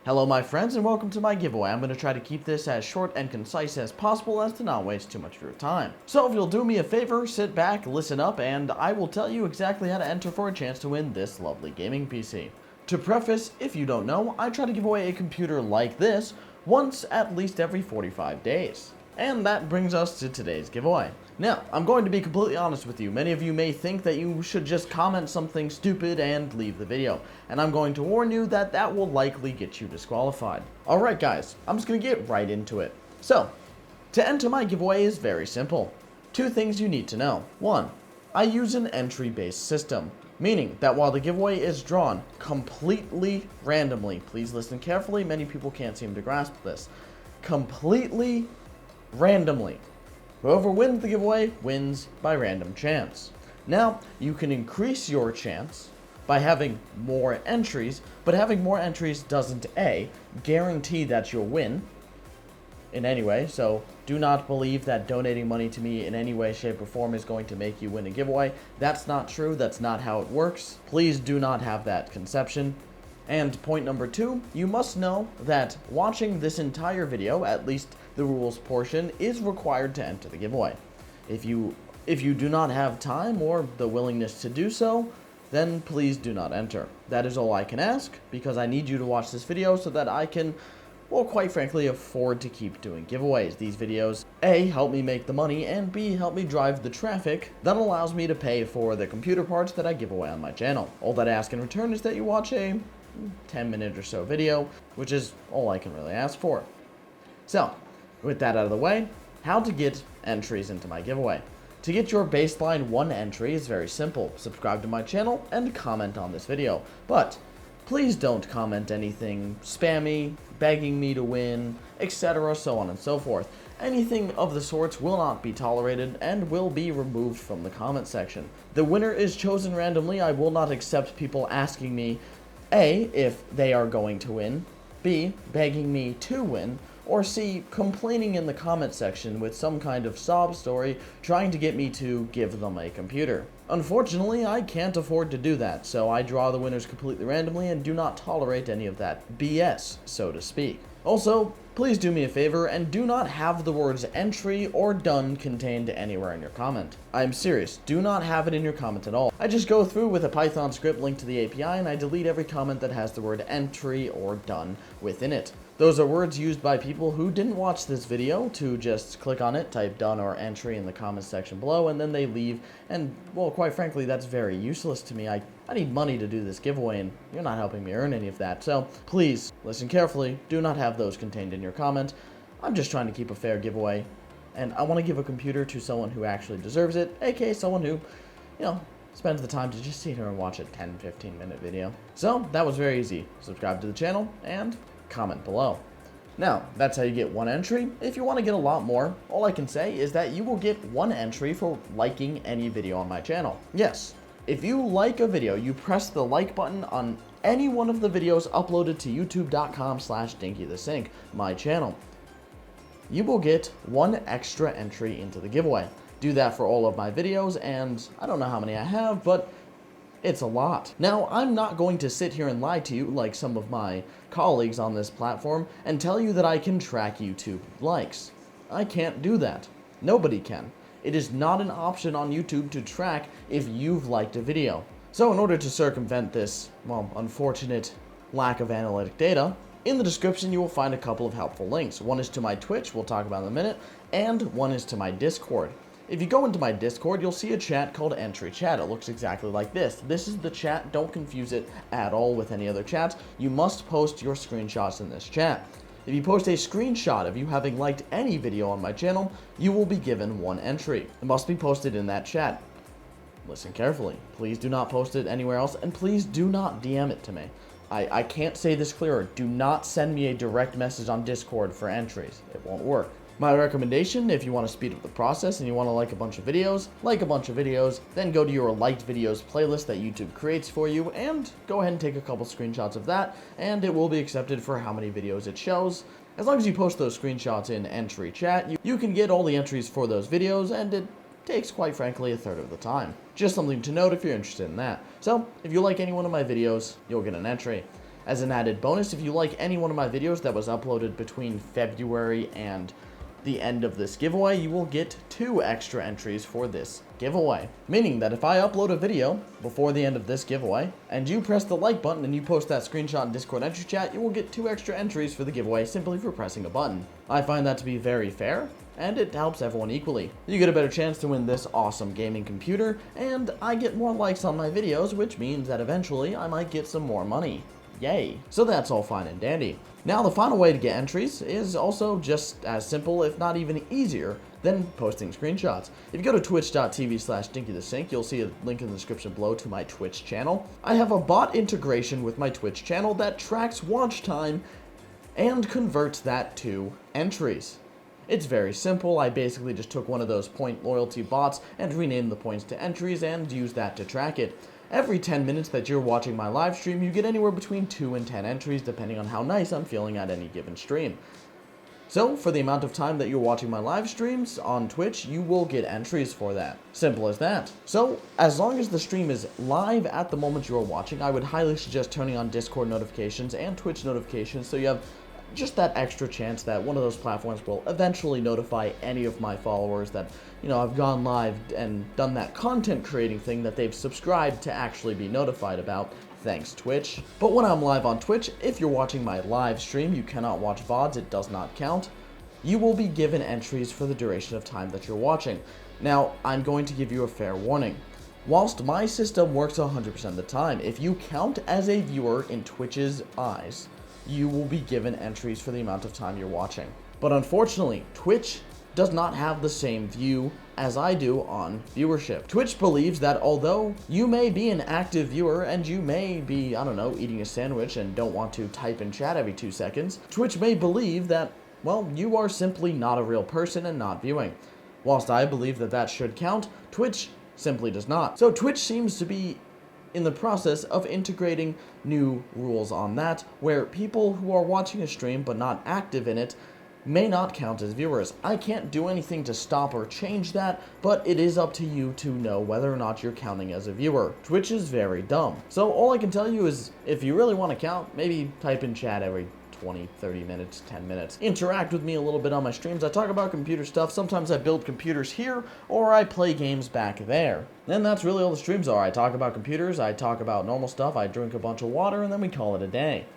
Hello my friends and welcome to my giveaway. I'm going to try to keep this as short and concise as possible as to not waste too much of your time. So if you'll do me a favor, sit back, listen up, and I will tell you exactly how to enter for a chance to win this lovely gaming PC. To preface, if you don't know, I try to give away a computer like this once at least every 45 days. And that brings us to today's giveaway. Now, I'm going to be completely honest with you. Many of you may think that you should just comment something stupid and leave the video. And I'm going to warn you that that will likely get you disqualified. Alright guys, I'm just going to get right into it. So, to enter my giveaway is very simple. Two things you need to know. One, I use an entry-based system. Meaning that while the giveaway is drawn completely randomly, please listen carefully, many people can't seem to grasp this. Completely randomly. Whoever wins the giveaway wins by random chance. Now, you can increase your chance by having more entries, but having more entries doesn't A, guarantee that you'll win in any way, so do not believe that donating money to me in any way, shape, or form is going to make you win a giveaway. That's not true, that's not how it works. Please do not have that conception. And point number two, you must know that watching this entire video, at least the rules portion, is required to enter the giveaway. If you do not have time or the willingness to do so, then please do not enter. That is all I can ask, because I need you to watch this video so that I can, well, quite frankly, afford to keep doing giveaways. These videos, A, help me make the money, and B, help me drive the traffic that allows me to pay for the computer parts that I give away on my channel. All that I ask in return is that you watch a 10-minute or so video, which is all I can really ask for. So, with that out of the way, how to get entries into my giveaway. To get your baseline 1 entry is very simple. Subscribe to my channel and comment on this video. But please don't comment anything spammy, begging me to win, etc., so on and so forth. Anything of the sorts will not be tolerated and will be removed from the comment section. The winner is chosen randomly. I will not accept people asking me A, if they are going to win, B, begging me to win, or C, complaining in the comment section with some kind of sob story trying to get me to give them a computer. Unfortunately, I can't afford to do that, so I draw the winners completely randomly and do not tolerate any of that BS, so to speak. Also, please do me a favor and do not have the words entry or done contained anywhere in your comment. I'm serious, do not have it in your comment at all. I just go through with a Python script linked to the API and I delete every comment that has the word entry or done within it. Those are words used by people who didn't watch this video to just click on it, type done or entry in the comments section below, and then they leave, and, well, quite frankly, that's very useless to me. I need money to do this giveaway, and you're not helping me earn any of that, so please, listen carefully, do not have those contained in your comment. I'm just trying to keep a fair giveaway, and I want to give a computer to someone who actually deserves it, aka someone who, spends the time to just sit here and watch a 10-15 minute video. So, that was very easy. Subscribe to the channel, and comment below. Now, that's how you get 1 entry. If you want to get a lot more, all I can say is that you will get 1 entry for liking any video on my channel. Yes, if you like a video, you press the like button on any one of the videos uploaded to youtube.com/dinkythesync, my channel. You will get 1 extra entry into the giveaway. Do that for all of my videos, and I don't know how many I have, but it's a lot. Now, I'm not going to sit here and lie to you like some of my colleagues on this platform and tell you that I can track YouTube likes. I can't do that. Nobody can. It is not an option on YouTube to track if you've liked a video. So in order to circumvent this, well, unfortunate lack of analytic data, in the description you will find a couple of helpful links. One is to my Twitch, we'll talk about in a minute, and one is to my Discord. If you go into my Discord, you'll see a chat called Entry Chat. It looks exactly like this. This is the chat. Don't confuse it at all with any other chats. You must post your screenshots in this chat. If you post a screenshot of you having liked any video on my channel, you will be given 1 entry. It must be posted in that chat. Listen carefully. Please do not post it anywhere else, and please do not DM it to me. I can't say this clearer. Do not send me a direct message on Discord for entries. It won't work. My recommendation, if you want to speed up the process and you want to like a bunch of videos, then go to your liked videos playlist that YouTube creates for you and go ahead and take a couple screenshots of that, and it will be accepted for how many videos it shows. As long as you post those screenshots in Entry Chat, you can get all the entries for those videos, and it takes, quite frankly, a third of the time. Just something to note if you're interested in that. So, if you like any one of my videos, you'll get an entry. As an added bonus, if you like any one of my videos that was uploaded between February and the end of this giveaway, you will get 2 extra entries for this giveaway. Meaning that if I upload a video before the end of this giveaway, and you press the like button and you post that screenshot in Discord entry chat, you will get 2 extra entries for the giveaway simply for pressing a button. I find that to be very fair, and it helps everyone equally. You get a better chance to win this awesome gaming computer, and I get more likes on my videos, which means that eventually I might get some more money. Yay. So that's all fine and dandy. Now the final way to get entries is also just as simple, if not even easier, than posting screenshots. If you go to twitch.tv/dinkythesync, you'll see a link in the description below to my Twitch channel. I have a bot integration with my Twitch channel that tracks watch time and converts that to entries. It's very simple. I basically just took one of those point loyalty bots and renamed the points to entries and used that to track it. Every 10 minutes that you're watching my live stream, you get anywhere between 2 and 10 entries, depending on how nice I'm feeling at any given stream. So, for the amount of time that you're watching my live streams on Twitch, you will get entries for that. Simple as that. So, as long as the stream is live at the moment you're watching, I would highly suggest turning on Discord notifications and Twitch notifications so you have just that extra chance that one of those platforms will eventually notify any of my followers that, I've gone live and done that content creating thing that they've subscribed to actually be notified about. Thanks, Twitch. But when I'm live on Twitch, if you're watching my live stream, you cannot watch VODs, it does not count. You will be given entries for the duration of time that you're watching. Now, I'm going to give you a fair warning. Whilst my system works 100% of the time, if you count as a viewer in Twitch's eyes, you will be given entries for the amount of time you're watching. But unfortunately, Twitch does not have the same view as I do on viewership. Twitch believes that although you may be an active viewer and you may be, eating a sandwich and don't want to type in chat every 2 seconds, Twitch may believe that, well, you are simply not a real person and not viewing. Whilst I believe that that should count, Twitch simply does not. So Twitch seems to be in the process of integrating new rules on that, where people who are watching a stream but not active in it may not count as viewers. I can't do anything to stop or change that, but it is up to you to know whether or not you're counting as a viewer. Twitch is very dumb. So all I can tell you is, if you really want to count, maybe type in chat every 20, 30 minutes, 10 minutes. Interact with me a little bit on my streams. I talk about computer stuff. Sometimes I build computers here, or I play games back there. And that's really all the streams are. I talk about computers, I talk about normal stuff, I drink a bunch of water, and then we call it a day.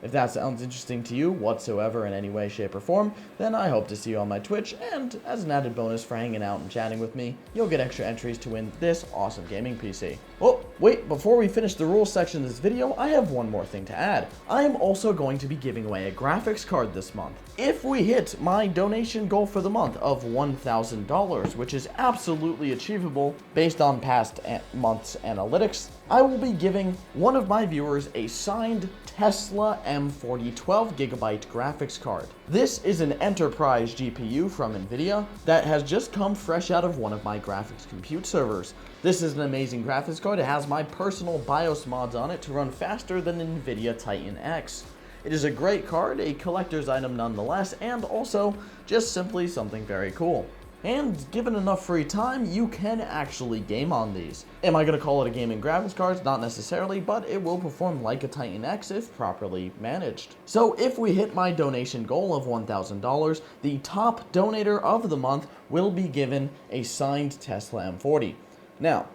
If that sounds interesting to you whatsoever in any way, shape, or form, then I hope to see you on my Twitch, and as an added bonus for hanging out and chatting with me, you'll get extra entries to win this awesome gaming PC. Oh, wait, before we finish the rules section of this video, I have one more thing to add. I am also going to be giving away a graphics card this month. If we hit my donation goal for the month of $1,000, which is absolutely achievable based on past months' analytics, I will be giving one of my viewers a signed Tesla M40 12GB graphics card. This is an enterprise GPU from NVIDIA that has just come fresh out of one of my graphics compute servers. This is an amazing graphics card. It has my personal BIOS mods on it to run faster than NVIDIA Titan X. It is a great card, a collector's item nonetheless, and also just simply something very cool. And given enough free time, you can actually game on these. Am I going to call it a gaming graphics card? Not necessarily, but it will perform like a Titan X if properly managed. So if we hit my donation goal of $1,000, the top donator of the month will be given a signed Tesla M40. Now,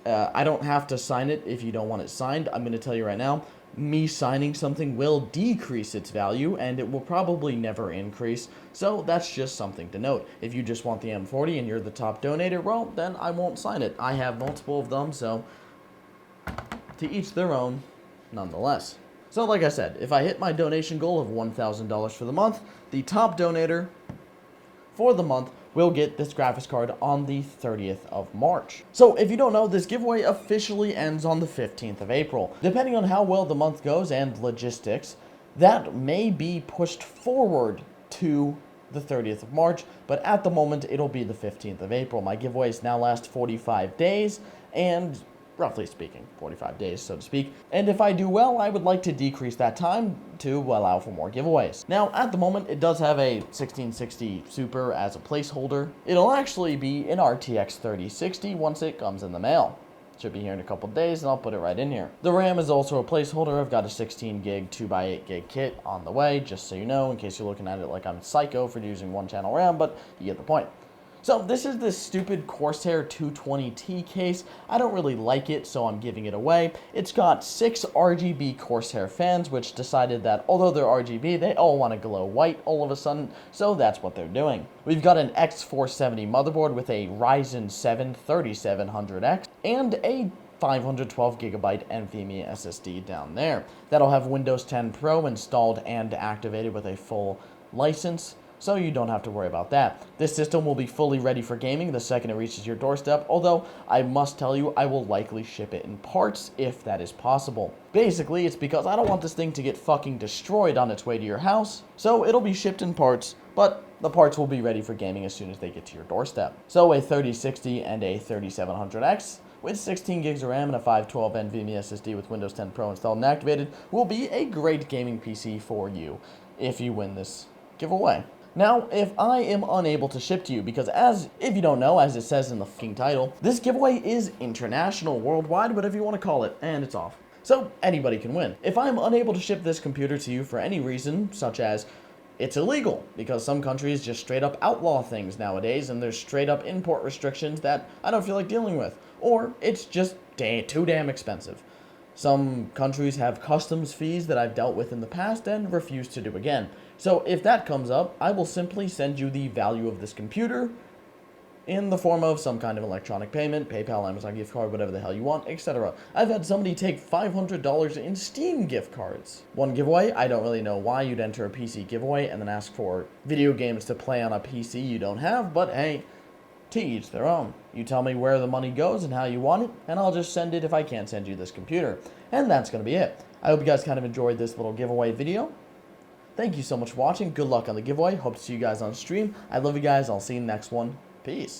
I don't have to sign it if you don't want it signed. I'm going to tell you right now, me signing something will decrease its value, and it will probably never increase, so that's just something to note. If you just want the M40 and you're the top donator, well, then I won't sign it. I have multiple of them, so to each their own, nonetheless. So like I said, if I hit my donation goal of $1,000 for the month, the top donator for the month will get this graphics card on the 30th of March. So if you don't know, this giveaway officially ends on the 15th of April. Depending on how well the month goes and logistics, that may be pushed forward to the 30th of March, but at the moment it'll be the 15th of April. My giveaways now last 45 days, and roughly speaking, 45 days, so to speak. And if I do well, I would like to decrease that time to allow for more giveaways. Now, at the moment, it does have a 1660 Super as a placeholder. It'll actually be an RTX 3060 once it comes in the mail. Should be here in a couple days, and I'll put it right in here. The RAM is also a placeholder. I've got a 16 gig 2x8 gig kit on the way, just so you know, in case you're looking at it like I'm psycho for using 1-channel RAM, but you get the point. So this is this stupid Corsair 220T case. I don't really like it, so I'm giving it away. It's got 6 RGB Corsair fans, which decided that although they're RGB, they all want to glow white all of a sudden, so that's what they're doing. We've got an X470 motherboard with a Ryzen 7 3700X and a 512GB NVMe SSD down there. That'll have Windows 10 Pro installed and activated with a full license, so you don't have to worry about that. This system will be fully ready for gaming the second it reaches your doorstep, although I must tell you I will likely ship it in parts if that is possible. Basically, it's because I don't want this thing to get fucking destroyed on its way to your house, so it'll be shipped in parts, but the parts will be ready for gaming as soon as they get to your doorstep. So a 3060 and a 3700X with 16 gigs of RAM and a 512 NVMe SSD with Windows 10 Pro installed and activated will be a great gaming PC for you if you win this giveaway. Now, if I am unable to ship to you, because if you don't know, as it says in the fucking title, this giveaway is international, worldwide, whatever you want to call it, and it's off. So anybody can win. If I'm unable to ship this computer to you for any reason, such as it's illegal, because some countries just straight up outlaw things nowadays, and there's straight up import restrictions that I don't feel like dealing with, or it's just too damn expensive. Some countries have customs fees that I've dealt with in the past and refuse to do again. So if that comes up, I will simply send you the value of this computer in the form of some kind of electronic payment, PayPal, Amazon gift card, whatever the hell you want, etc. I've had somebody take $500 in Steam gift cards. One giveaway, I don't really know why you'd enter a PC giveaway and then ask for video games to play on a PC you don't have, but hey, to each their own. You tell me where the money goes and how you want it, and I'll just send it if I can't send you this computer. And that's going to be it. I hope you guys kind of enjoyed this little giveaway video. Thank you so much for watching. Good luck on the giveaway. Hope to see you guys on stream. I love you guys. I'll see you in the next one. Peace.